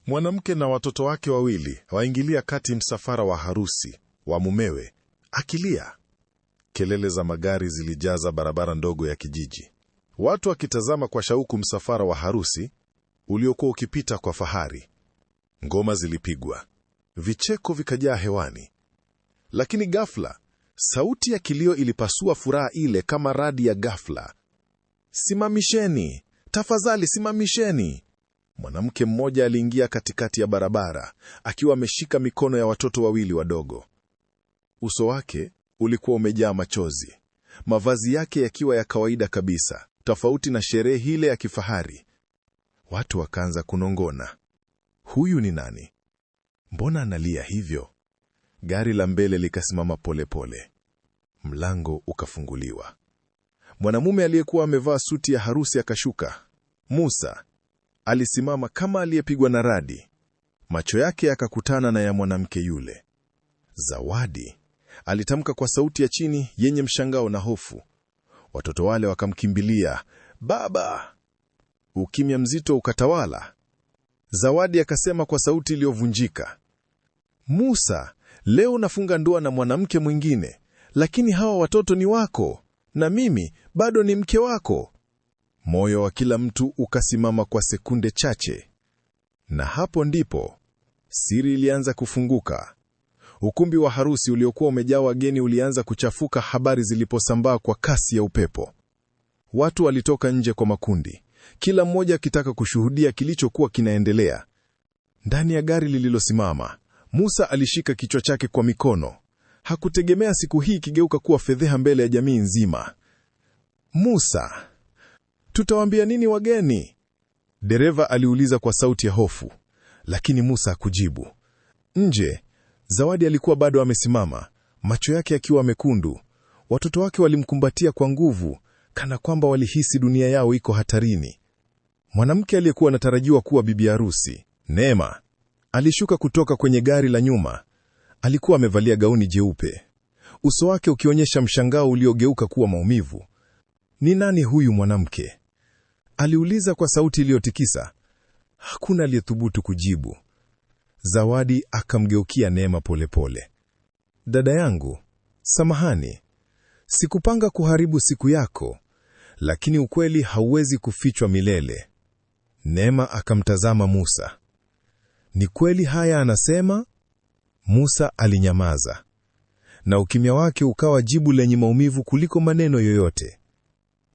Mwanamke na watoto wake wawili waingilia kati msafara wa harusi wa mumewe, akilia. Kelele za magari zilijaza barabara ndogo ya kijiji. Watu wakitazama kwa shauku msafara wa harusi uliokuwa ukipita kwa fahari. Ngoma zilipigwa, vicheko vikajaa hewani. Lakini ghafla, sauti ya kilio ilipasua furaha ile kama radi ya ghafla. "Simamisheni! Tafadhali simamisheni!" Mwanamke mmoja aliingia katikati ya barabara, akiwa ameshika mikono ya watoto wawili wadogo. Uso wake ulikuwa umejaa machozi, mavazi yake yakiwa ya kawaida kabisa, tofauti na sherehe ile ya kifahari. Watu wakaanza kunongona, "Huyu ni nani? Mbona analia hivyo?" Gari la mbele likasimama polepole. Mlango ukafunguliwa. Mwanamume aliyekuwa amevaa suti ya harusi akashuka. Musa alisimama kama aliyepigwa na radi. Macho yake yakakutana na ya mwanamke yule. "Zawadi," alitamka kwa sauti ya chini yenye mshangao na hofu. Watoto wale wakamkimbilia, "Baba!" Ukimya mzito ukatawala. Zawadi akasema kwa sauti iliyovunjika, "Musa, leo nafunga ndoa na mwanamke mwingine, lakini hawa watoto ni wako, na mimi bado ni mke wako." Moyo wa kila mtu ukasimama kwa sekunde chache. Na hapo ndipo siri ilianza kufunguka. Ukumbi wa harusi uliokuwa umejaa wageni ulianza kuchafuka habari ziliposambaa kwa kasi ya upepo. Watu walitoka nje kwa makundi, kila mmoja akitaka kushuhudia kilichokuwa kinaendelea. Ndani ya gari lililosimama, Musa alishika kichwa chake kwa mikono. Hakutegemea siku hii kigeuka kuwa fedheha mbele ya jamii nzima. "Musa, tutawaambia nini wageni?" Dereva aliuliza kwa sauti ya hofu, lakini Musa hakujibu. Nje, Zawadi alikuwa bado amesimama, macho yake yakiwa mekundu. Watoto wake walimkumbatia kwa nguvu, kana kwamba walihisi dunia yao iko hatarini. Mwanamke aliyekuwa anatarajiwa kuwa bibi harusi, Neema, alishuka kutoka kwenye gari la nyuma. Alikuwa amevalia gauni jeupe, uso wake ukionyesha mshangao uliogeuka kuwa maumivu. "Ni nani huyu mwanamke?" aliuliza kwa sauti iliyotikisa. Hakuna aliyethubutu kujibu. Zawadi akamgeukia Neema polepole. "Dada yangu, samahani. Sikupanga kuharibu siku yako, lakini ukweli hauwezi kufichwa milele." Neema akamtazama Musa. "Ni kweli haya anasema?" Musa alinyamaza, na ukimya wake ukawa jibu lenye maumivu kuliko maneno yoyote.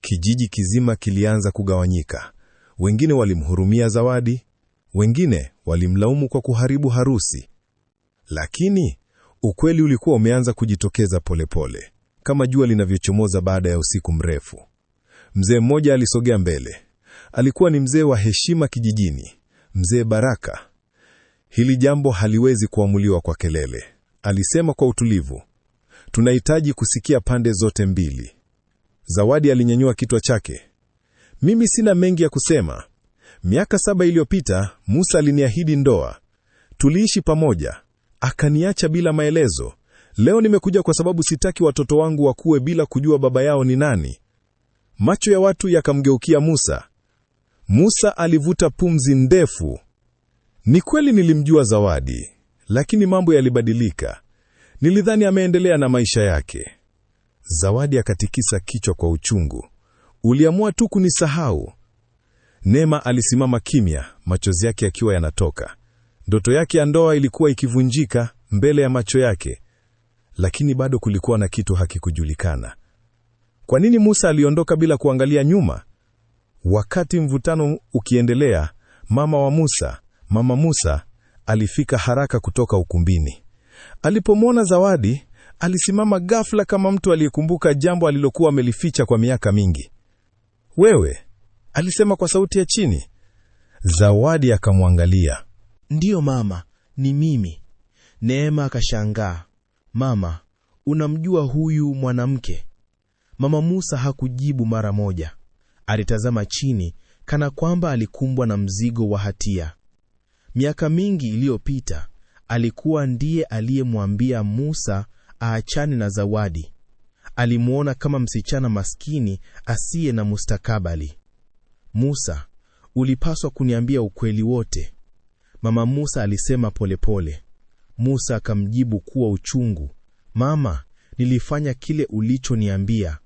Kijiji kizima kilianza kugawanyika. Wengine walimhurumia Zawadi, wengine walimlaumu kwa kuharibu harusi. Lakini ukweli ulikuwa umeanza kujitokeza polepole, kama jua linavyochomoza baada ya usiku mrefu. Mzee mmoja alisogea mbele. Alikuwa ni mzee wa heshima kijijini, Mzee Baraka. "Hili jambo haliwezi kuamuliwa kwa kelele," alisema kwa utulivu. "Tunahitaji kusikia pande zote mbili." Zawadi alinyanyua kichwa chake. "Mimi sina mengi ya kusema. Miaka 7 iliyopita Musa aliniahidi ndoa. Tuliishi pamoja, akaniacha bila maelezo. Leo nimekuja kwa sababu sitaki watoto wangu wakue bila kujua baba yao ni nani." Macho ya watu yakamgeukia Musa. Musa alivuta pumzi ndefu. "Ni kweli nilimjua Zawadi, lakini mambo yalibadilika. Nilidhani ameendelea na maisha yake." Zawadi akatikisa kichwa kwa uchungu. "Uliamua tu kunisahau." Neema alisimama kimya, machozi yake yakiwa yanatoka. Ndoto yake ya ndoa ilikuwa ikivunjika mbele ya macho yake, lakini bado kulikuwa na kitu hakikujulikana. Kwa nini Musa aliondoka bila kuangalia nyuma? Wakati mvutano ukiendelea, Mama Musa alifika haraka kutoka ukumbini. Alipomwona Zawadi, alisimama ghafla kama mtu aliyekumbuka jambo alilokuwa amelificha kwa miaka mingi. "Wewe?" alisema kwa sauti ya chini. Zawadi akamwangalia. "Ndiyo mama, ni mimi." Neema akashangaa. "Mama, unamjua huyu mwanamke?" Mama Musa hakujibu mara moja. Alitazama chini kana kwamba alikumbwa na mzigo wa hatia. Miaka mingi iliyopita, alikuwa ndiye aliyemwambia Musa aachane na Zawadi. Alimuona kama msichana maskini asiye na mustakabali. "Musa, ulipaswa kuniambia ukweli wote." Mama Musa alisema polepole. Musa akamjibu kuwa uchungu, "Mama, nilifanya kile ulichoniambia."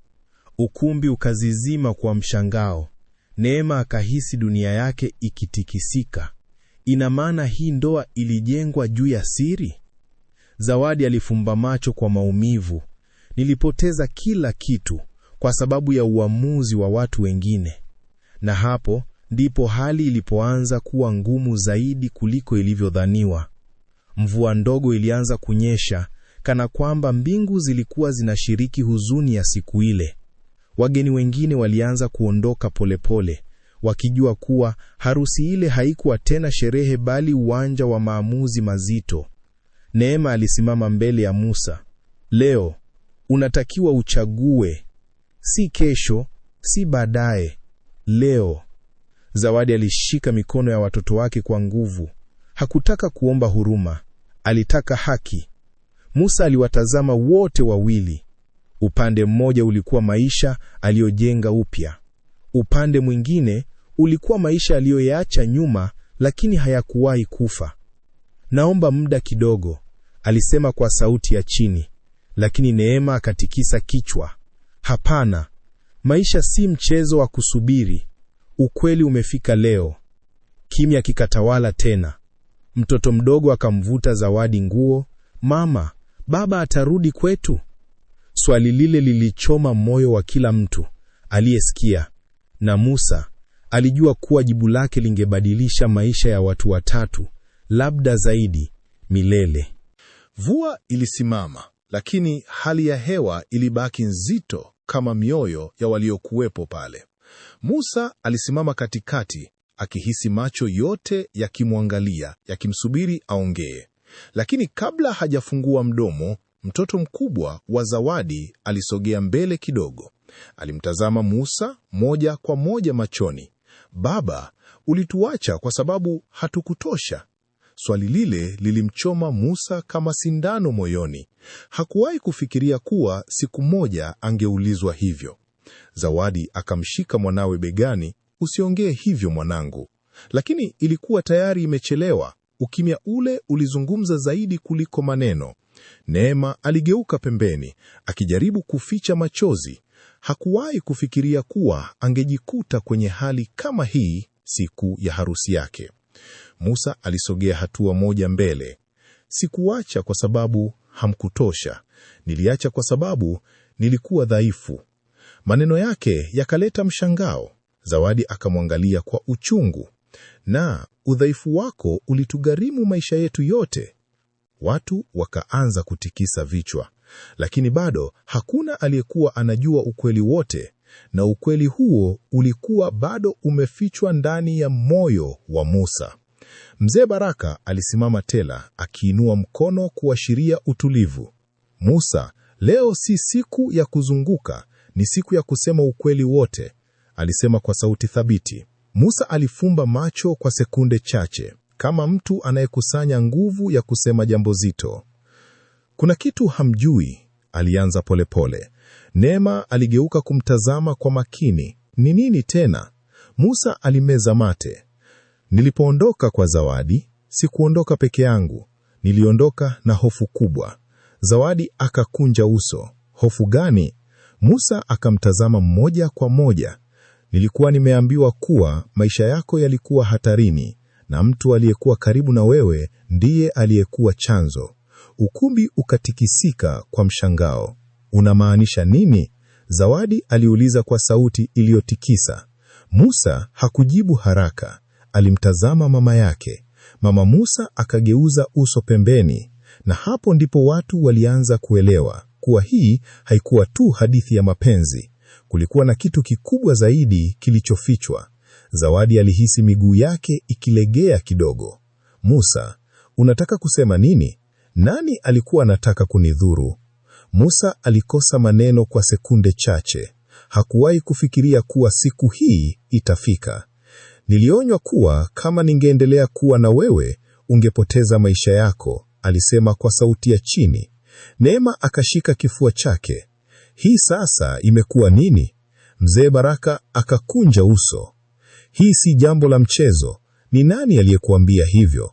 Ukumbi ukazizima kwa mshangao. Neema akahisi dunia yake ikitikisika. Ina maana hii ndoa ilijengwa juu ya siri? Zawadi alifumba macho kwa maumivu. Nilipoteza kila kitu kwa sababu ya uamuzi wa watu wengine. Na hapo ndipo hali ilipoanza kuwa ngumu zaidi kuliko ilivyodhaniwa. Mvua ndogo ilianza kunyesha, kana kwamba mbingu zilikuwa zinashiriki huzuni ya siku ile. Wageni wengine walianza kuondoka polepole, wakijua kuwa harusi ile haikuwa tena sherehe bali uwanja wa maamuzi mazito. Neema alisimama mbele ya Musa. "Leo unatakiwa uchague, si kesho, si baadaye. Leo." Zawadi alishika mikono ya watoto wake kwa nguvu. Hakutaka kuomba huruma, alitaka haki. Musa aliwatazama wote wawili. Upande mmoja ulikuwa maisha aliyojenga upya. Upande mwingine ulikuwa maisha aliyoyaacha nyuma, lakini hayakuwahi kufa. "Naomba muda kidogo," alisema kwa sauti ya chini, lakini Neema akatikisa kichwa. "Hapana, maisha si mchezo wa kusubiri. Ukweli umefika leo." Kimya kikatawala tena. Mtoto mdogo akamvuta Zawadi nguo. "Mama, baba atarudi kwetu?" Swali lile lilichoma moyo wa kila mtu aliyesikia, na Musa alijua kuwa jibu lake lingebadilisha maisha ya watu watatu, labda zaidi, milele. Mvua ilisimama, lakini hali ya hewa ilibaki nzito kama mioyo ya waliokuwepo pale. Musa alisimama katikati, akihisi macho yote yakimwangalia, yakimsubiri aongee. Lakini kabla hajafungua mdomo, mtoto mkubwa wa Zawadi alisogea mbele kidogo. Alimtazama Musa moja kwa moja machoni. "Baba, ulituacha kwa sababu hatukutosha." Swali lile lilimchoma Musa kama sindano moyoni. Hakuwahi kufikiria kuwa siku moja angeulizwa hivyo. Zawadi akamshika mwanawe begani. "Usiongee hivyo mwanangu." Lakini ilikuwa tayari imechelewa. Ukimya ule ulizungumza zaidi kuliko maneno. Neema aligeuka pembeni, akijaribu kuficha machozi. Hakuwahi kufikiria kuwa angejikuta kwenye hali kama hii siku ya harusi yake. Musa alisogea hatua moja mbele. "Sikuacha kwa sababu hamkutosha. Niliacha kwa sababu nilikuwa dhaifu." Maneno yake yakaleta mshangao. Zawadi akamwangalia kwa uchungu. "Na udhaifu wako ulitugharimu maisha yetu yote." Watu wakaanza kutikisa vichwa, lakini bado hakuna aliyekuwa anajua ukweli wote, na ukweli huo ulikuwa bado umefichwa ndani ya moyo wa Musa. Mzee Baraka alisimama tena, akiinua mkono kuashiria utulivu. "Musa, leo si siku ya kuzunguka, ni siku ya kusema ukweli wote," alisema kwa sauti thabiti. Musa alifumba macho kwa sekunde chache, kama mtu anayekusanya nguvu ya kusema jambo zito. "Kuna kitu hamjui," alianza polepole. Neema aligeuka kumtazama kwa makini. "Ni nini tena?" Musa alimeza mate. "Nilipoondoka kwa Zawadi, sikuondoka peke yangu. Niliondoka na hofu kubwa." Zawadi akakunja uso. "Hofu gani?" Musa akamtazama moja kwa moja. "Nilikuwa nimeambiwa kuwa maisha yako yalikuwa hatarini, na mtu aliyekuwa karibu na wewe ndiye aliyekuwa chanzo." Ukumbi ukatikisika kwa mshangao. "Unamaanisha nini?" Zawadi aliuliza kwa sauti iliyotikisa. Musa hakujibu haraka. Alimtazama mama yake. Mama Musa akageuza uso pembeni, na hapo ndipo watu walianza kuelewa kuwa hii haikuwa tu hadithi ya mapenzi. Kulikuwa na kitu kikubwa zaidi kilichofichwa. Zawadi alihisi miguu yake ikilegea kidogo. "Musa, unataka kusema nini? Nani alikuwa anataka kunidhuru?" Musa alikosa maneno kwa sekunde chache. Hakuwahi kufikiria kuwa siku hii itafika. "Nilionywa kuwa kama ningeendelea kuwa na wewe, ungepoteza maisha yako," alisema kwa sauti ya chini. Neema akashika kifua chake. "Hii sasa imekuwa nini?" Mzee Baraka akakunja uso. "Hii si jambo la mchezo. Ni nani aliyekuambia hivyo?"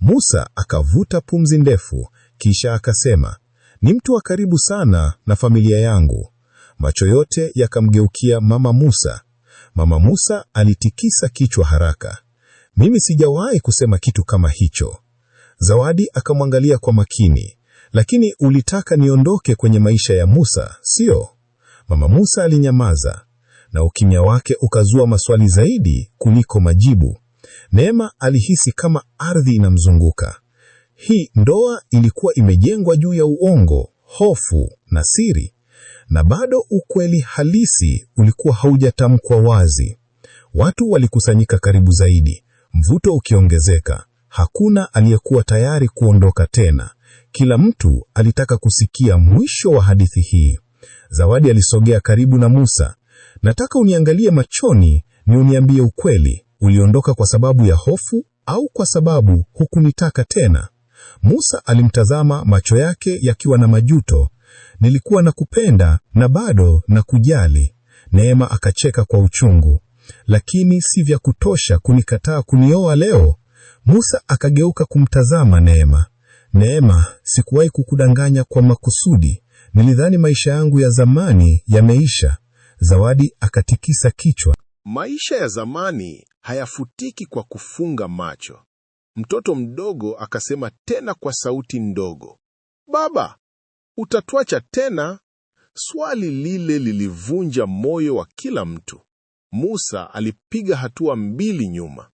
Musa akavuta pumzi ndefu, kisha akasema, ni mtu wa karibu sana na familia yangu. Macho yote yakamgeukia Mama Musa. Mama Musa alitikisa kichwa haraka. Mimi sijawahi kusema kitu kama hicho. Zawadi akamwangalia kwa makini. Lakini ulitaka niondoke kwenye maisha ya Musa, sio? Mama Musa alinyamaza, na ukimya wake ukazua maswali zaidi kuliko majibu. Neema alihisi kama ardhi inamzunguka. Hii ndoa ilikuwa imejengwa juu ya uongo, hofu na siri, na bado ukweli halisi ulikuwa haujatamkwa wazi. Watu walikusanyika karibu zaidi, mvuto ukiongezeka. Hakuna aliyekuwa tayari kuondoka tena. Kila mtu alitaka kusikia mwisho wa hadithi hii. Zawadi alisogea karibu na Musa. Nataka uniangalie machoni, ni uniambie ukweli. Uliondoka kwa sababu ya hofu au kwa sababu hukunitaka tena? Musa alimtazama, macho yake yakiwa na majuto. Nilikuwa nakupenda na bado nakujali. Neema akacheka kwa uchungu. Lakini si vya kutosha kunikataa kunioa leo? Musa akageuka kumtazama Neema. Neema, sikuwahi kukudanganya kwa makusudi. Nilidhani maisha yangu ya zamani yameisha. Zawadi akatikisa kichwa. Maisha ya zamani hayafutiki kwa kufunga macho. Mtoto mdogo akasema tena kwa sauti ndogo, baba, utatuacha tena? Swali lile lilivunja moyo wa kila mtu. Musa alipiga hatua mbili nyuma.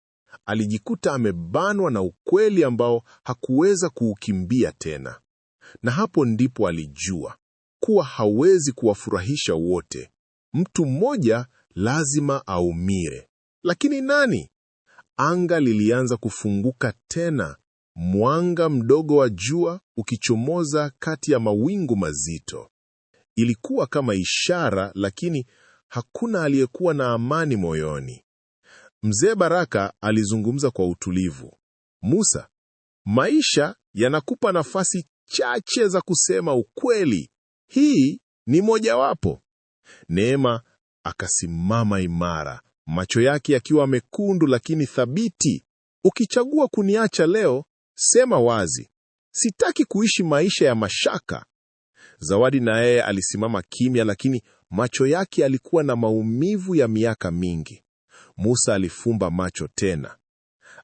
Alijikuta amebanwa na ukweli ambao hakuweza kuukimbia tena. Na hapo ndipo alijua kuwa hawezi kuwafurahisha wote. Mtu mmoja lazima aumie. Lakini nani? Anga lilianza kufunguka tena, mwanga mdogo wa jua ukichomoza kati ya mawingu mazito. Ilikuwa kama ishara, lakini hakuna aliyekuwa na amani moyoni. Mzee Baraka alizungumza kwa utulivu. Musa, maisha yanakupa nafasi chache za kusema ukweli. Hii ni mojawapo. Neema akasimama imara, macho yake yakiwa mekundu lakini thabiti. Ukichagua kuniacha leo, sema wazi. Sitaki kuishi maisha ya mashaka. Zawadi na yeye alisimama kimya, lakini macho yake yalikuwa na maumivu ya miaka mingi. Musa alifumba macho tena.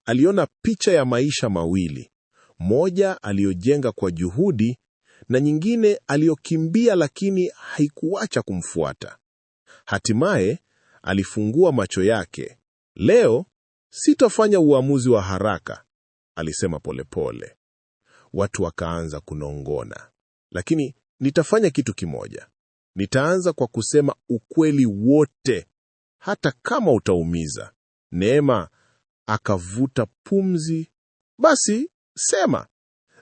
Aliona picha ya maisha mawili. Moja aliyojenga kwa juhudi na nyingine aliyokimbia lakini haikuacha kumfuata. Hatimaye alifungua macho yake. Leo sitafanya uamuzi wa haraka, alisema polepole. Watu wakaanza kunongona. Lakini nitafanya kitu kimoja. Nitaanza kwa kusema ukweli wote, hata kama utaumiza. Neema akavuta pumzi. Basi sema.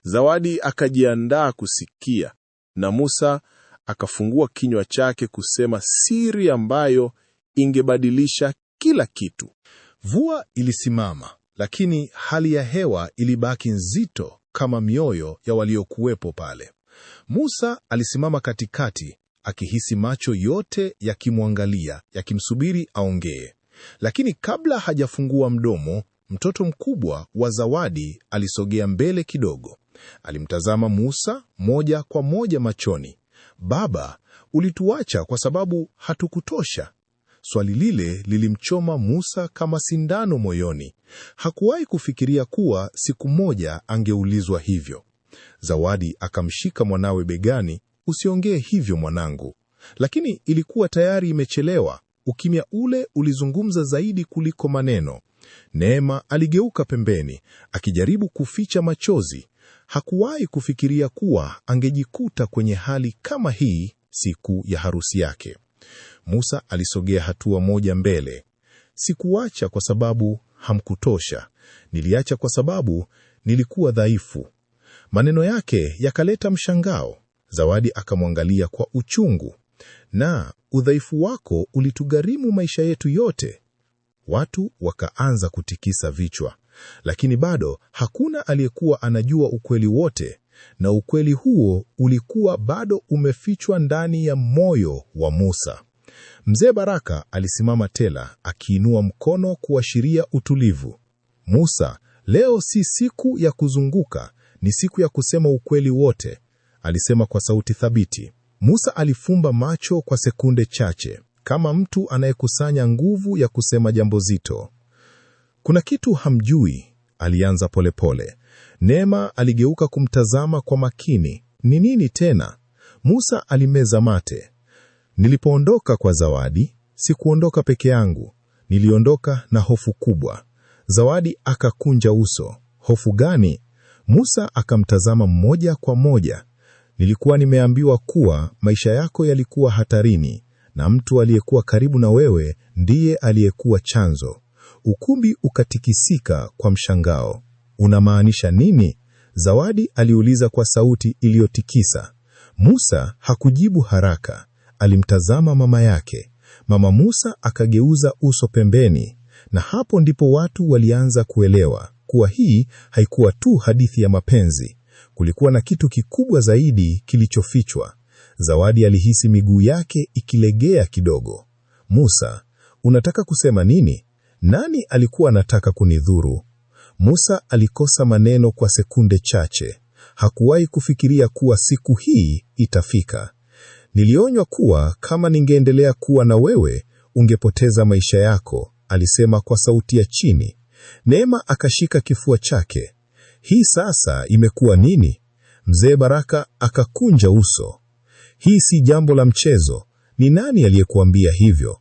Zawadi akajiandaa kusikia, na Musa akafungua kinywa chake kusema siri ambayo ingebadilisha kila kitu. Mvua ilisimama, lakini hali ya hewa ilibaki nzito kama mioyo ya waliokuwepo pale. Musa alisimama katikati, akihisi macho yote yakimwangalia, yakimsubiri aongee. Lakini kabla hajafungua mdomo, mtoto mkubwa wa Zawadi alisogea mbele kidogo. Alimtazama Musa moja kwa moja machoni. Baba, ulituacha kwa sababu hatukutosha. Swali lile lilimchoma Musa kama sindano moyoni. Hakuwahi kufikiria kuwa siku moja angeulizwa hivyo. Zawadi akamshika mwanawe begani. Usiongee hivyo mwanangu. Lakini ilikuwa tayari imechelewa. Ukimya ule ulizungumza zaidi kuliko maneno. Neema aligeuka pembeni, akijaribu kuficha machozi. Hakuwahi kufikiria kuwa angejikuta kwenye hali kama hii siku ya harusi yake. Musa alisogea hatua moja mbele. Sikuacha kwa sababu hamkutosha. Niliacha kwa sababu nilikuwa dhaifu. Maneno yake yakaleta mshangao. Zawadi akamwangalia kwa uchungu. Na udhaifu wako ulitugharimu maisha yetu yote. Watu wakaanza kutikisa vichwa. Lakini bado hakuna aliyekuwa anajua ukweli wote, na ukweli huo ulikuwa bado umefichwa ndani ya moyo wa Musa. Mzee Baraka alisimama tena, akiinua mkono kuashiria utulivu. Musa, Leo si siku ya kuzunguka, ni siku ya kusema ukweli wote, alisema kwa sauti thabiti. Musa alifumba macho kwa sekunde chache, kama mtu anayekusanya nguvu ya kusema jambo zito. Kuna kitu hamjui, alianza polepole. Neema aligeuka kumtazama kwa makini. Ni nini tena? Musa alimeza mate. Nilipoondoka kwa Zawadi, sikuondoka peke yangu. Niliondoka na hofu kubwa. Zawadi akakunja uso. Hofu gani? Musa akamtazama moja kwa moja. Nilikuwa nimeambiwa kuwa maisha yako yalikuwa hatarini, na mtu aliyekuwa karibu na wewe ndiye aliyekuwa chanzo. Ukumbi ukatikisika kwa mshangao. Unamaanisha nini? Zawadi aliuliza kwa sauti iliyotikisa. Musa hakujibu haraka. Alimtazama mama yake. Mama Musa akageuza uso pembeni, na hapo ndipo watu walianza kuelewa kuwa hii haikuwa tu hadithi ya mapenzi. Kulikuwa na kitu kikubwa zaidi kilichofichwa. Zawadi alihisi miguu yake ikilegea kidogo. Musa, unataka kusema nini? Nani alikuwa anataka kunidhuru? Musa alikosa maneno kwa sekunde chache. Hakuwahi kufikiria kuwa siku hii itafika. Nilionywa kuwa kama ningeendelea kuwa na wewe, ungepoteza maisha yako, alisema kwa sauti ya chini. Neema akashika kifua chake. Hii sasa imekuwa nini? Mzee Baraka akakunja uso. Hii si jambo la mchezo. Ni nani aliyekuambia hivyo?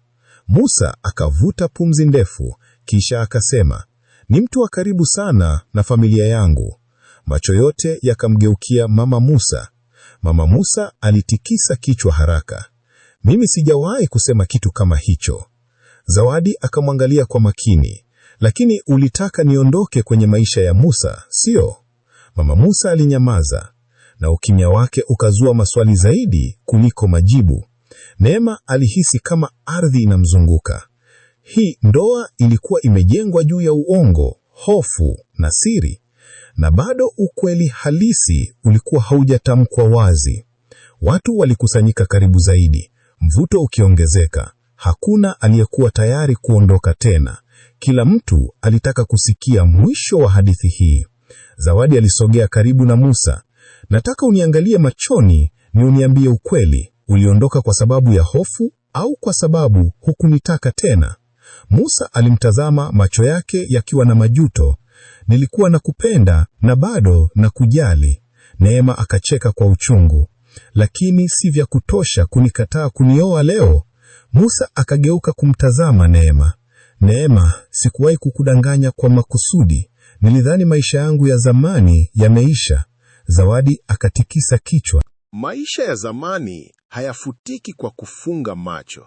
Musa akavuta pumzi ndefu, kisha akasema, ni mtu wa karibu sana na familia yangu. Macho yote yakamgeukia Mama Musa. Mama Musa alitikisa kichwa haraka. Mimi sijawahi kusema kitu kama hicho. Zawadi akamwangalia kwa makini. Lakini ulitaka niondoke kwenye maisha ya Musa, sio? Mama Musa alinyamaza, na ukimya wake ukazua maswali zaidi kuliko majibu. Neema alihisi kama ardhi inamzunguka. Hii ndoa ilikuwa imejengwa juu ya uongo, hofu na siri, na bado ukweli halisi ulikuwa haujatamkwa wazi. Watu walikusanyika karibu zaidi, mvuto ukiongezeka. Hakuna aliyekuwa tayari kuondoka tena. Kila mtu alitaka kusikia mwisho wa hadithi hii. Zawadi alisogea karibu na Musa. Nataka uniangalie machoni, ni uniambie ukweli. Uliondoka kwa sababu ya hofu au kwa sababu hukunitaka tena? Musa alimtazama, macho yake yakiwa na majuto. Nilikuwa nakupenda na bado nakujali. Neema akacheka kwa uchungu. Lakini si vya kutosha kunikataa kunioa leo? Musa akageuka kumtazama Neema. Neema, sikuwahi kukudanganya kwa makusudi. Nilidhani maisha yangu ya zamani yameisha. Zawadi akatikisa kichwa. Maisha ya zamani hayafutiki kwa kufunga macho.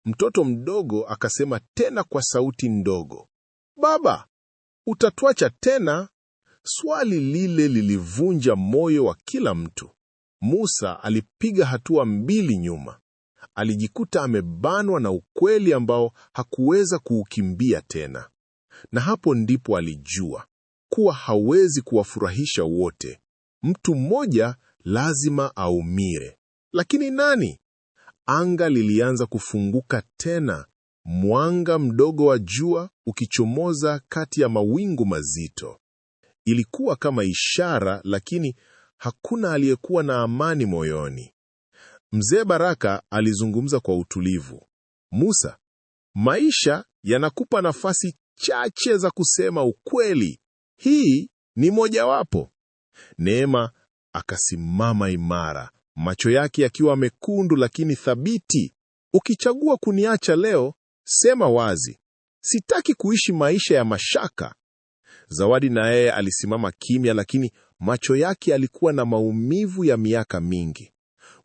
Mtoto mdogo akasema tena kwa sauti ndogo, baba, utatuacha tena? Swali lile lilivunja moyo wa kila mtu. Musa alipiga hatua mbili nyuma. Alijikuta amebanwa na ukweli ambao hakuweza kuukimbia tena. Na hapo ndipo alijua kuwa hawezi kuwafurahisha wote. Mtu mmoja lazima aumie. Lakini nani? Anga lilianza kufunguka tena, mwanga mdogo wa jua ukichomoza kati ya mawingu mazito. Ilikuwa kama ishara, lakini hakuna aliyekuwa na amani moyoni. Mzee Baraka alizungumza kwa utulivu. Musa, maisha yanakupa nafasi chache za kusema ukweli. Hii ni mojawapo. Neema akasimama imara, macho yake yakiwa mekundu lakini thabiti. Ukichagua kuniacha leo, sema wazi. Sitaki kuishi maisha ya mashaka. Zawadi na yeye alisimama kimya, lakini macho yake yalikuwa na maumivu ya miaka mingi.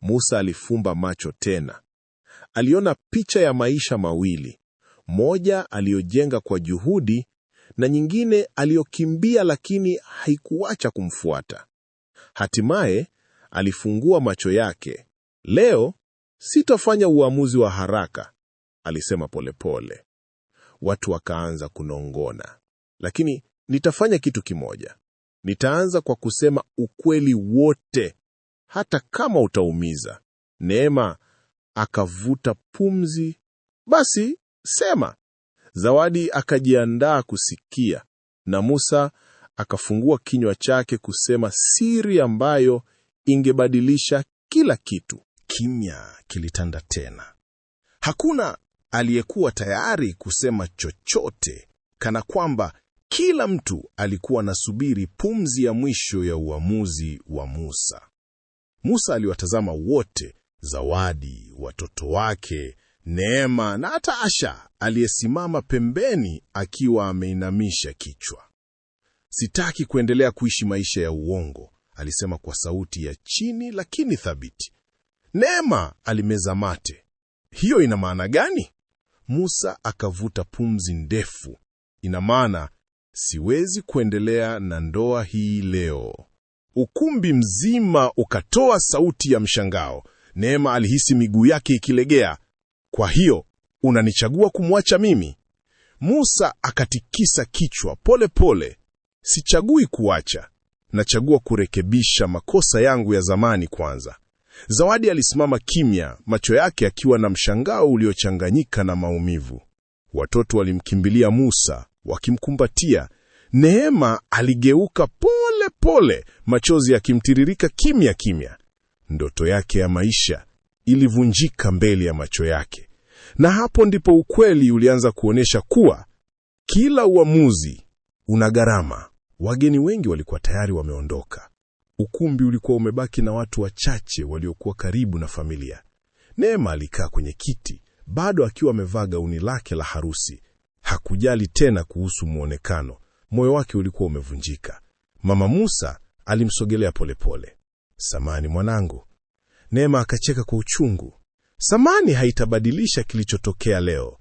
Musa alifumba macho tena. Aliona picha ya maisha mawili. Moja aliyojenga kwa juhudi, na nyingine aliyokimbia lakini haikuacha kumfuata. Hatimaye alifungua macho yake. Leo sitafanya uamuzi wa haraka, alisema polepole. Watu wakaanza kunongona. Lakini nitafanya kitu kimoja. Nitaanza kwa kusema ukweli wote, hata kama utaumiza. Neema akavuta pumzi. Basi sema. Zawadi akajiandaa kusikia, na Musa akafungua kinywa chake kusema siri ambayo ingebadilisha kila kitu. Kimya kilitanda tena. Hakuna aliyekuwa tayari kusema chochote, kana kwamba kila mtu alikuwa anasubiri pumzi ya mwisho ya uamuzi wa Musa. Musa aliwatazama wote, Zawadi, watoto wake, Neema na hata Asha aliyesimama pembeni akiwa ameinamisha kichwa. Sitaki kuendelea kuishi maisha ya uongo, alisema kwa sauti ya chini lakini thabiti. Neema alimeza mate. Hiyo ina maana gani? Musa akavuta pumzi ndefu. Ina maana siwezi kuendelea na ndoa hii leo. Ukumbi mzima ukatoa sauti ya mshangao. Neema alihisi miguu yake ikilegea. Kwa hiyo unanichagua kumwacha mimi? Musa akatikisa kichwa pole pole. Sichagui kuacha, nachagua kurekebisha makosa yangu ya zamani kwanza. Zawadi alisimama kimya, macho yake akiwa na mshangao uliochanganyika na maumivu. Watoto walimkimbilia Musa, wakimkumbatia. Neema aligeuka pole pole, machozi yakimtiririka kimya kimya. Ndoto yake ya maisha ilivunjika mbele ya macho yake. Na hapo ndipo ukweli ulianza kuonesha kuwa kila uamuzi una gharama. Wageni wengi walikuwa tayari wameondoka. Ukumbi ulikuwa umebaki na watu wachache waliokuwa karibu na familia. Neema alikaa kwenye kiti, bado akiwa amevaa gauni lake la harusi. Hakujali tena kuhusu muonekano, moyo wake ulikuwa umevunjika. Mama Musa alimsogelea polepole. Samani mwanangu. Neema akacheka kwa uchungu. Samani haitabadilisha kilichotokea leo.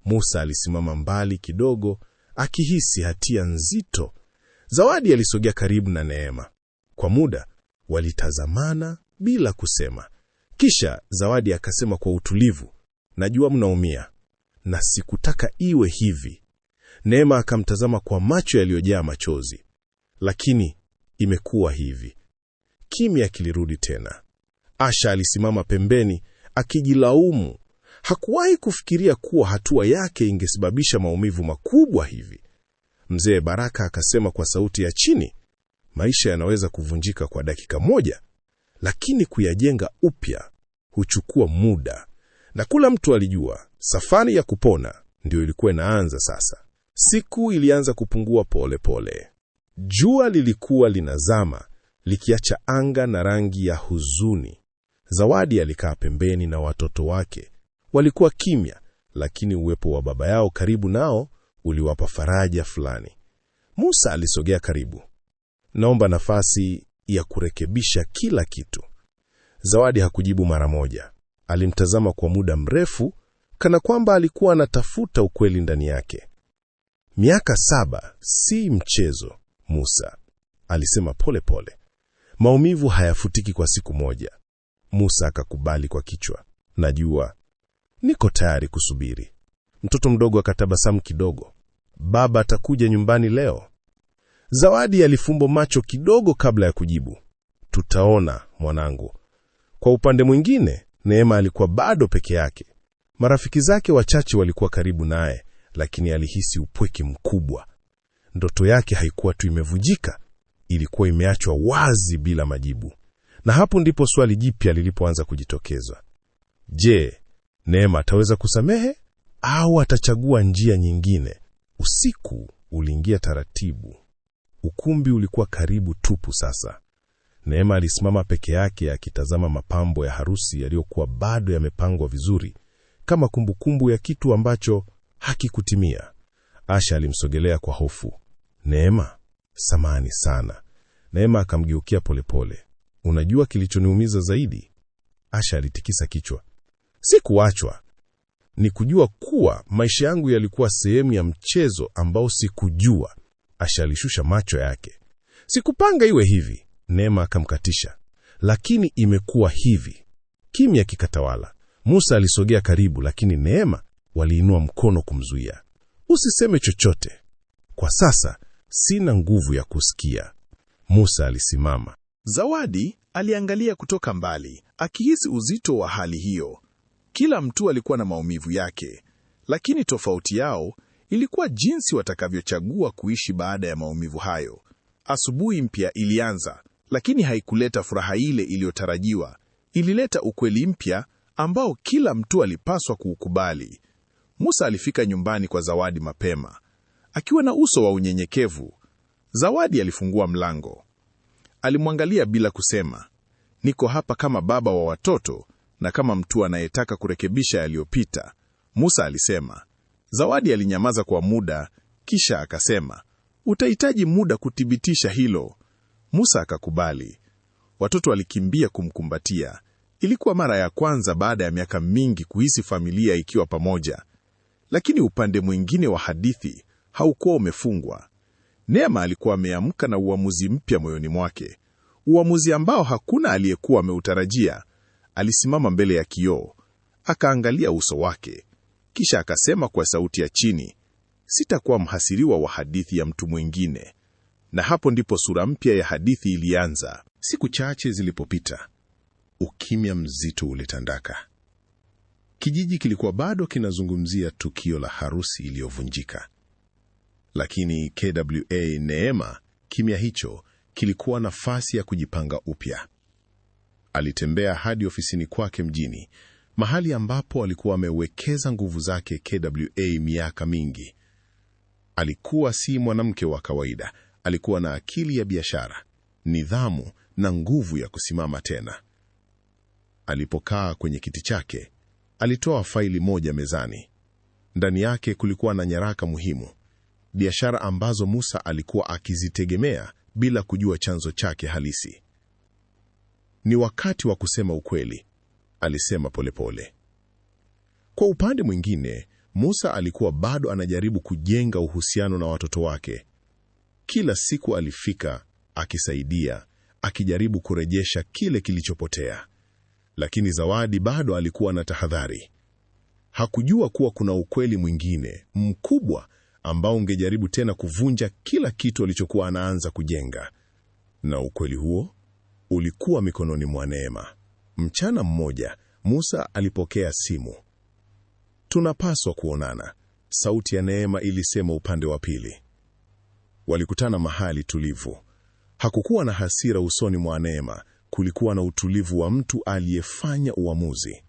Musa alisimama mbali kidogo, akihisi hatia nzito. Zawadi alisogea karibu na Neema. Kwa muda walitazamana bila kusema. Kisha Zawadi akasema kwa utulivu, najua mnaumia na sikutaka iwe hivi. Neema akamtazama kwa macho yaliyojaa machozi. Lakini imekuwa hivi. Kimya kilirudi tena. Asha alisimama pembeni akijilaumu. Hakuwahi kufikiria kuwa hatua yake ingesababisha maumivu makubwa hivi. Mzee Baraka akasema kwa sauti ya chini, maisha yanaweza kuvunjika kwa dakika moja, lakini kuyajenga upya huchukua muda. Na kila mtu alijua safari ya kupona ndio ilikuwa inaanza sasa. Siku ilianza kupungua pole pole. Jua lilikuwa linazama, likiacha anga na rangi ya huzuni. Zawadi alikaa pembeni na watoto wake. Walikuwa kimya, lakini uwepo wa baba yao karibu nao uliwapa faraja fulani. Musa alisogea karibu. Naomba nafasi ya kurekebisha kila kitu. Zawadi hakujibu mara moja. Alimtazama kwa muda mrefu, kana kwamba alikuwa anatafuta ukweli ndani yake. Miaka 7 si mchezo, Musa alisema pole pole. Maumivu hayafutiki kwa siku moja. Musa akakubali kwa kichwa. Najua, niko tayari kusubiri. Mtoto mdogo akatabasamu kidogo. Baba atakuja nyumbani leo? Zawadi alifumba macho kidogo kabla ya kujibu. Tutaona mwanangu. Kwa upande mwingine, Neema alikuwa bado peke yake. Marafiki zake wachache walikuwa karibu naye, lakini alihisi upweke mkubwa. Ndoto yake haikuwa tu imevunjika, ilikuwa imeachwa wazi bila majibu. Na hapo ndipo swali jipya lilipoanza kujitokeza. Je, Neema ataweza kusamehe au atachagua njia nyingine? Usiku uliingia taratibu. Ukumbi ulikuwa karibu tupu sasa. Neema alisimama peke yake akitazama mapambo ya harusi yaliyokuwa bado yamepangwa vizuri, kama kumbukumbu ya kitu ambacho hakikutimia. Asha alimsogelea kwa hofu. Neema, samahani sana. Neema akamgeukia polepole. Unajua kilichoniumiza zaidi? Asha alitikisa kichwa. Si kuachwa. Ni kujua kuwa maisha yangu yalikuwa sehemu ya mchezo ambao sikujua. Asha alishusha macho yake. Sikupanga iwe hivi. Neema akamkatisha. Lakini imekuwa hivi. Kimya kikatawala. Musa alisogea karibu, lakini Neema waliinua mkono kumzuia. Usiseme chochote. Kwa sasa sina nguvu ya kusikia. Musa alisimama. Zawadi aliangalia kutoka mbali, akihisi uzito wa hali hiyo. Kila mtu alikuwa na maumivu yake, lakini tofauti yao ilikuwa jinsi watakavyochagua kuishi baada ya maumivu hayo. Asubuhi mpya ilianza, lakini haikuleta furaha ile iliyotarajiwa. Ilileta ukweli mpya ambao kila mtu alipaswa kuukubali. Musa alifika nyumbani kwa Zawadi mapema, akiwa na uso wa unyenyekevu. Zawadi alifungua mlango. Alimwangalia bila kusema. Niko hapa kama baba wa watoto na kama mtu anayetaka kurekebisha yaliyopita, Musa alisema. Zawadi alinyamaza kwa muda, kisha akasema, utahitaji muda kuthibitisha hilo. Musa akakubali. Watoto walikimbia kumkumbatia. Ilikuwa mara ya kwanza baada ya miaka mingi kuhisi familia ikiwa pamoja. Lakini upande mwingine wa hadithi haukuwa umefungwa. Neema alikuwa ameamka na uamuzi mpya moyoni mwake. Uamuzi ambao hakuna aliyekuwa ameutarajia. Alisimama mbele ya kioo, akaangalia uso wake. Kisha akasema kwa sauti ya chini, sitakuwa mhasiriwa wa hadithi ya mtu mwingine. Na hapo ndipo sura mpya ya hadithi ilianza. Siku chache zilipopita, ukimya mzito ulitandaka. Kijiji kilikuwa bado kinazungumzia tukio la harusi iliyovunjika. Lakini KWA Neema, kimya hicho kilikuwa nafasi ya kujipanga upya. Alitembea hadi ofisini kwake mjini, mahali ambapo alikuwa amewekeza nguvu zake KWA miaka mingi. Alikuwa si mwanamke wa kawaida, alikuwa na akili ya biashara, nidhamu na nguvu ya kusimama tena. Alipokaa kwenye kiti chake, alitoa faili moja mezani. Ndani yake kulikuwa na nyaraka muhimu, biashara ambazo Musa alikuwa akizitegemea bila kujua chanzo chake halisi. Ni wakati wa kusema ukweli, alisema polepole. Kwa upande mwingine, Musa alikuwa bado anajaribu kujenga uhusiano na watoto wake. Kila siku alifika, akisaidia, akijaribu kurejesha kile kilichopotea. Lakini Zawadi bado alikuwa na tahadhari. Hakujua kuwa kuna ukweli mwingine mkubwa ambao ungejaribu tena kuvunja kila kitu alichokuwa anaanza kujenga. Na ukweli huo ulikuwa mikononi mwa Neema. Mchana mmoja, Musa alipokea simu. Tunapaswa kuonana, sauti ya Neema ilisema upande wa pili. Walikutana mahali tulivu. Hakukuwa na hasira usoni mwa Neema, kulikuwa na utulivu wa mtu aliyefanya uamuzi.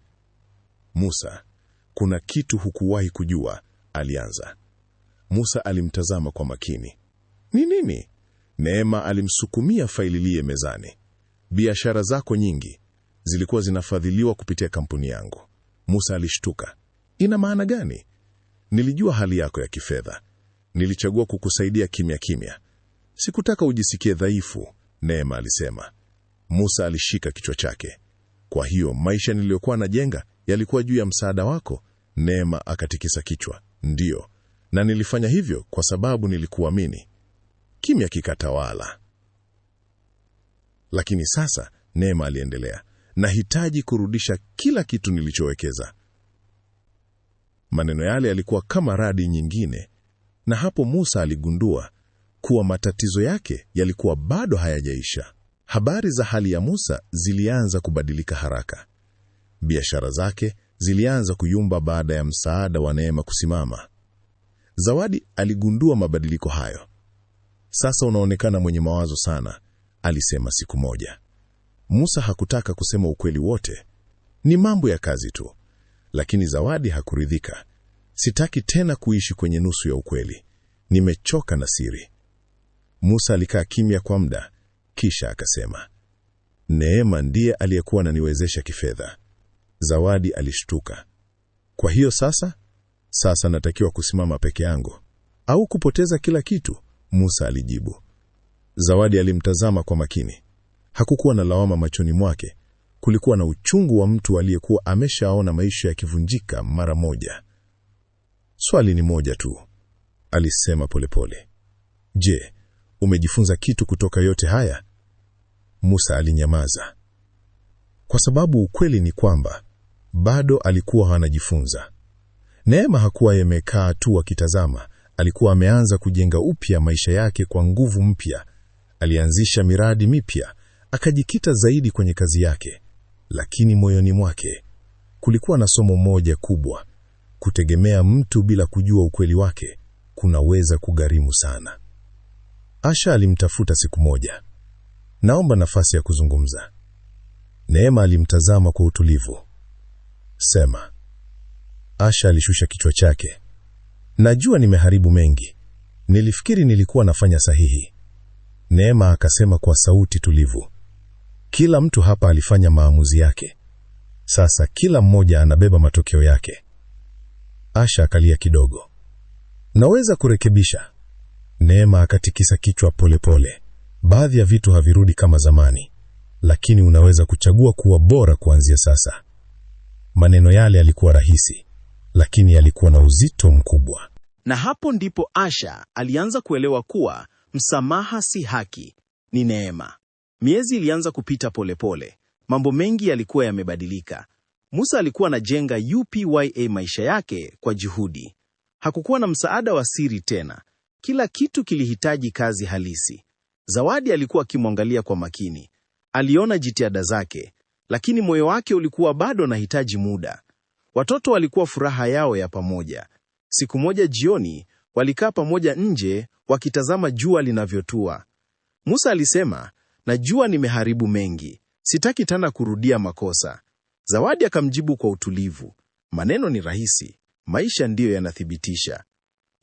Musa, kuna kitu hukuwahi kujua, alianza. Musa alimtazama kwa makini. Ni nini? Neema alimsukumia faili lile mezani. Biashara zako nyingi zilikuwa zinafadhiliwa kupitia kampuni yangu. Musa alishtuka. Ina maana gani? Nilijua hali yako ya kifedha. Nilichagua kukusaidia kimya kimya. Sikutaka ujisikie dhaifu, Neema alisema. Musa alishika kichwa chake. Kwa hiyo maisha niliyokuwa najenga yalikuwa juu ya msaada wako? Neema akatikisa kichwa. Ndiyo, na nilifanya hivyo kwa sababu nilikuamini. Kimya kikatawala. Lakini sasa, Neema aliendelea, nahitaji kurudisha kila kitu nilichowekeza. Maneno yale yalikuwa kama radi nyingine, na hapo Musa aligundua kuwa matatizo yake yalikuwa bado hayajaisha. Habari za hali ya Musa zilianza kubadilika haraka. Biashara zake zilianza kuyumba baada ya msaada wa Neema kusimama. Zawadi aligundua mabadiliko hayo. Sasa unaonekana mwenye mawazo sana, alisema siku moja. Musa hakutaka kusema ukweli wote. Ni mambo ya kazi tu. Lakini Zawadi hakuridhika. Sitaki tena kuishi kwenye nusu ya ukweli. Nimechoka na siri. Musa alikaa kimya kwa muda, kisha akasema, Neema ndiye aliyekuwa ananiwezesha kifedha. Zawadi alishtuka. Kwa hiyo sasa natakiwa kusimama peke yangu au kupoteza kila kitu? Musa alijibu. Zawadi alimtazama kwa makini. Hakukuwa na lawama machoni mwake. Kulikuwa na uchungu wa mtu aliyekuwa ameshaona maisha yakivunjika mara moja. Swali ni moja tu, alisema polepole. Je, umejifunza kitu kutoka yote haya? Musa alinyamaza. Kwa sababu ukweli ni kwamba bado alikuwa anajifunza. Neema hakuwa yemekaa tu akitazama, alikuwa ameanza kujenga upya maisha yake kwa nguvu mpya. Alianzisha miradi mipya, akajikita zaidi kwenye kazi yake. Lakini moyoni mwake kulikuwa na somo moja kubwa: kutegemea mtu bila kujua ukweli wake kunaweza kugharimu sana. Asha alimtafuta siku moja. Naomba nafasi ya kuzungumza. Neema alimtazama kwa utulivu. Sema. Asha alishusha kichwa chake. Najua nimeharibu mengi. Nilifikiri nilikuwa nafanya sahihi. Neema akasema kwa sauti tulivu. Kila mtu hapa alifanya maamuzi yake. Sasa kila mmoja anabeba matokeo yake. Asha akalia kidogo. Naweza kurekebisha. Neema akatikisa kichwa polepole. Baadhi ya vitu havirudi kama zamani, lakini unaweza kuchagua kuwa bora kuanzia sasa. Maneno yale yalikuwa rahisi, lakini yalikuwa na uzito mkubwa. Na hapo ndipo Asha alianza kuelewa kuwa msamaha si haki, ni neema. Miezi ilianza kupita polepole. Mambo mengi yalikuwa yamebadilika. Musa alikuwa anajenga UPYA maisha yake kwa juhudi. Hakukuwa na msaada wa siri tena. Kila kitu kilihitaji kazi halisi. Zawadi alikuwa akimwangalia kwa makini. Aliona jitihada zake, lakini moyo wake ulikuwa bado unahitaji muda. Watoto walikuwa furaha yao ya pamoja. Siku moja jioni, walikaa pamoja nje wakitazama jua linavyotua. Musa alisema, najua nimeharibu mengi. Sitaki tena kurudia makosa. Zawadi akamjibu kwa utulivu, maneno ni rahisi, maisha ndiyo yanathibitisha.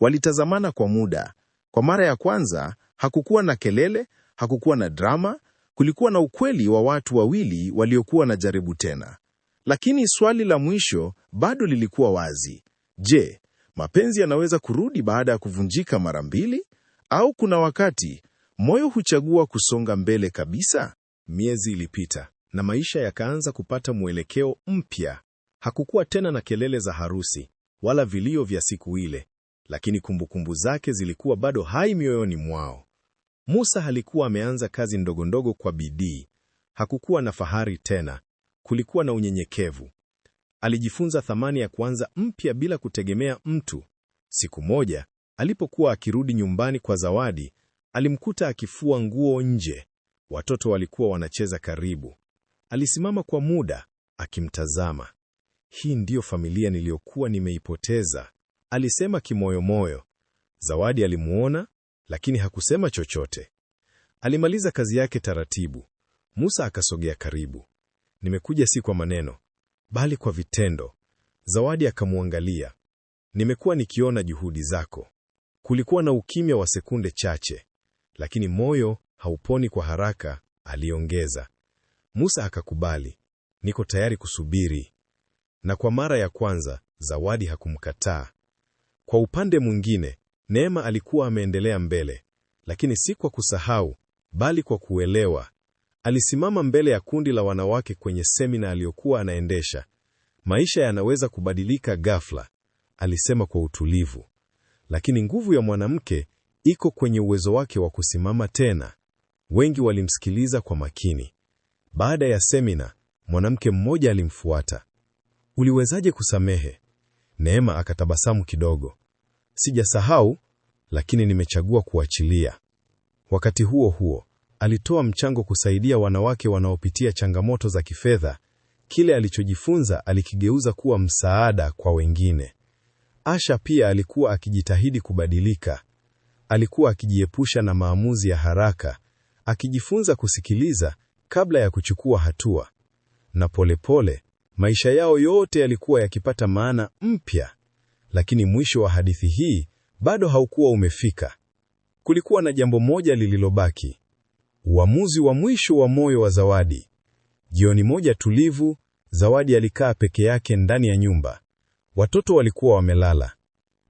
Walitazamana kwa muda. Kwa mara ya kwanza, hakukuwa na kelele, hakukuwa na drama, kulikuwa na ukweli wa watu wawili waliokuwa na jaribu tena. Lakini swali la mwisho bado lilikuwa wazi. Je, mapenzi yanaweza kurudi baada ya kuvunjika mara mbili? Au kuna wakati moyo huchagua kusonga mbele kabisa? Miezi ilipita na maisha yakaanza kupata mwelekeo mpya. Hakukuwa tena na kelele za harusi wala vilio vya siku ile, lakini kumbukumbu zake zilikuwa bado hai mioyoni mwao. Musa alikuwa ameanza kazi ndogondogo kwa bidii. Hakukuwa na fahari tena, kulikuwa na unyenyekevu. Alijifunza thamani ya kuanza mpya bila kutegemea mtu. Siku moja, alipokuwa akirudi nyumbani kwa Zawadi, alimkuta akifua nguo nje. Watoto walikuwa wanacheza karibu. Alisimama kwa muda, akimtazama. Hii ndiyo familia niliyokuwa nimeipoteza, alisema kimoyomoyo. Zawadi alimuona, lakini hakusema chochote. Alimaliza kazi yake taratibu. Musa akasogea karibu. Nimekuja si kwa maneno, bali kwa vitendo. Zawadi akamwangalia. Nimekuwa nikiona juhudi zako. Kulikuwa na ukimya wa sekunde chache, lakini moyo hauponi kwa haraka, aliongeza. Musa akakubali. Niko tayari kusubiri. Na kwa mara ya kwanza, Zawadi hakumkataa. Kwa upande mwingine, Neema alikuwa ameendelea mbele, lakini si kwa kusahau, bali kwa kuelewa. Alisimama mbele ya kundi la wanawake kwenye semina aliyokuwa anaendesha. Maisha yanaweza kubadilika ghafla, alisema kwa utulivu. Lakini nguvu ya mwanamke iko kwenye uwezo wake wa kusimama tena. Wengi walimsikiliza kwa makini. Baada ya semina, mwanamke mmoja alimfuata. Uliwezaje kusamehe? Neema akatabasamu kidogo. Sijasahau, lakini nimechagua kuachilia. Wakati huo huo, alitoa mchango kusaidia wanawake wanaopitia changamoto za kifedha. Kile alichojifunza alikigeuza kuwa msaada kwa wengine. Asha pia alikuwa akijitahidi kubadilika. Alikuwa akijiepusha na maamuzi ya haraka, akijifunza kusikiliza kabla ya kuchukua hatua. Na polepole, maisha yao yote yalikuwa yakipata maana mpya. Lakini mwisho wa hadithi hii bado haukuwa umefika. Kulikuwa na jambo moja lililobaki. Uamuzi wa mwisho wa moyo wa Zawadi. Jioni moja tulivu, Zawadi alikaa peke yake ndani ya nyumba. Watoto walikuwa wamelala.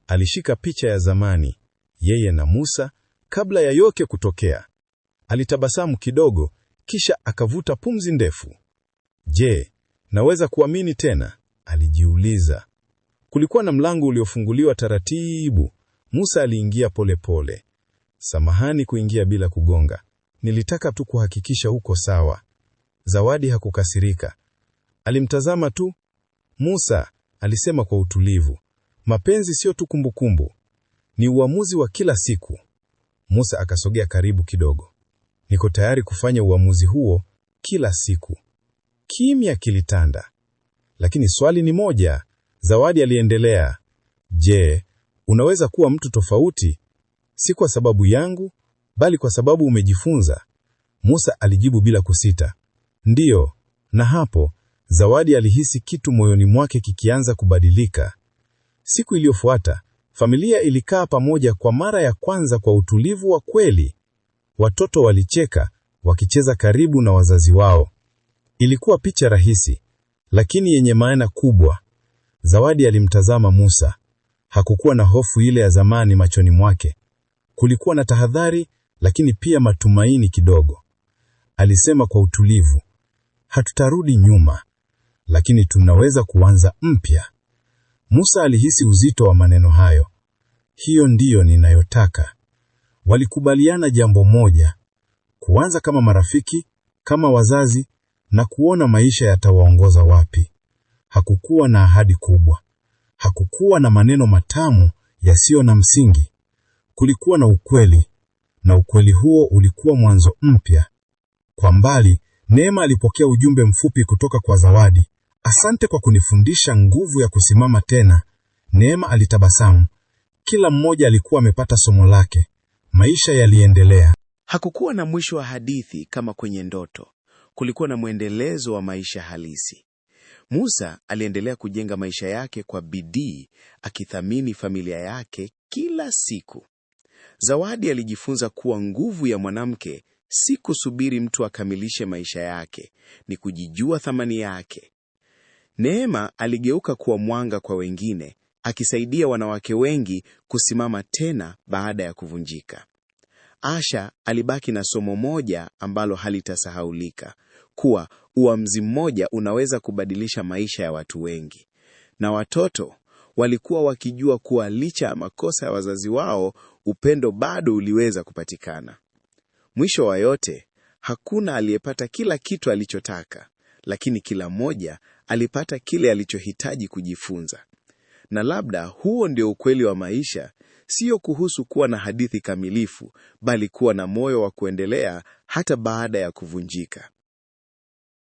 Alishika picha ya zamani, yeye na Musa, kabla ya yote kutokea. Alitabasamu kidogo, kisha akavuta pumzi ndefu. Je, naweza kuamini tena? Alijiuliza. Kulikuwa na mlango uliofunguliwa taratibu. Musa aliingia polepole. Samahani kuingia bila kugonga. Nilitaka tu kuhakikisha uko sawa. Zawadi hakukasirika. Alimtazama tu. Musa, alisema kwa utulivu. Mapenzi sio tu kumbukumbu. Ni uamuzi wa kila siku. Musa akasogea karibu kidogo. Niko tayari kufanya uamuzi huo kila siku. Kimya kilitanda. Lakini swali ni moja. Zawadi aliendelea. Je, unaweza kuwa mtu tofauti? Si kwa sababu yangu, bali kwa sababu umejifunza. Musa alijibu bila kusita, ndiyo. Na hapo Zawadi alihisi kitu moyoni mwake kikianza kubadilika. Siku iliyofuata, familia ilikaa pamoja kwa mara ya kwanza kwa utulivu wa kweli. Watoto walicheka, wakicheza karibu na wazazi wao. Ilikuwa picha rahisi, lakini yenye maana kubwa. Zawadi alimtazama Musa. Hakukuwa na hofu ile ya zamani machoni mwake. Kulikuwa na tahadhari, lakini pia matumaini kidogo. Alisema kwa utulivu, hatutarudi nyuma, lakini tunaweza kuanza mpya. Musa alihisi uzito wa maneno hayo. Hiyo ndiyo ninayotaka. Walikubaliana jambo moja, kuanza kama marafiki, kama wazazi, na kuona maisha yatawaongoza wapi. Hakukuwa na ahadi kubwa. Hakukuwa na maneno matamu yasiyo na msingi. Kulikuwa na ukweli, na ukweli huo ulikuwa mwanzo mpya. Kwa mbali, Neema alipokea ujumbe mfupi kutoka kwa Zawadi. Asante kwa kunifundisha nguvu ya kusimama tena. Neema alitabasamu. Kila mmoja alikuwa amepata somo lake. Maisha yaliendelea. Hakukuwa na mwisho wa hadithi kama kwenye ndoto. Kulikuwa na mwendelezo wa maisha halisi. Musa aliendelea kujenga maisha yake kwa bidii, akithamini familia yake kila siku. Zawadi alijifunza kuwa nguvu ya mwanamke si kusubiri mtu akamilishe maisha yake, ni kujijua thamani yake. Neema aligeuka kuwa mwanga kwa wengine, akisaidia wanawake wengi kusimama tena baada ya kuvunjika. Asha alibaki na somo moja ambalo halitasahaulika, kuwa uamuzi mmoja unaweza kubadilisha maisha ya watu wengi. Na watoto walikuwa wakijua kuwa licha ya makosa ya wazazi wao, upendo bado uliweza kupatikana. Mwisho wa yote, hakuna aliyepata kila kitu alichotaka, lakini kila mmoja alipata kile alichohitaji kujifunza. Na labda huo ndio ukweli wa maisha, sio kuhusu kuwa na hadithi kamilifu, bali kuwa na moyo wa kuendelea hata baada ya kuvunjika.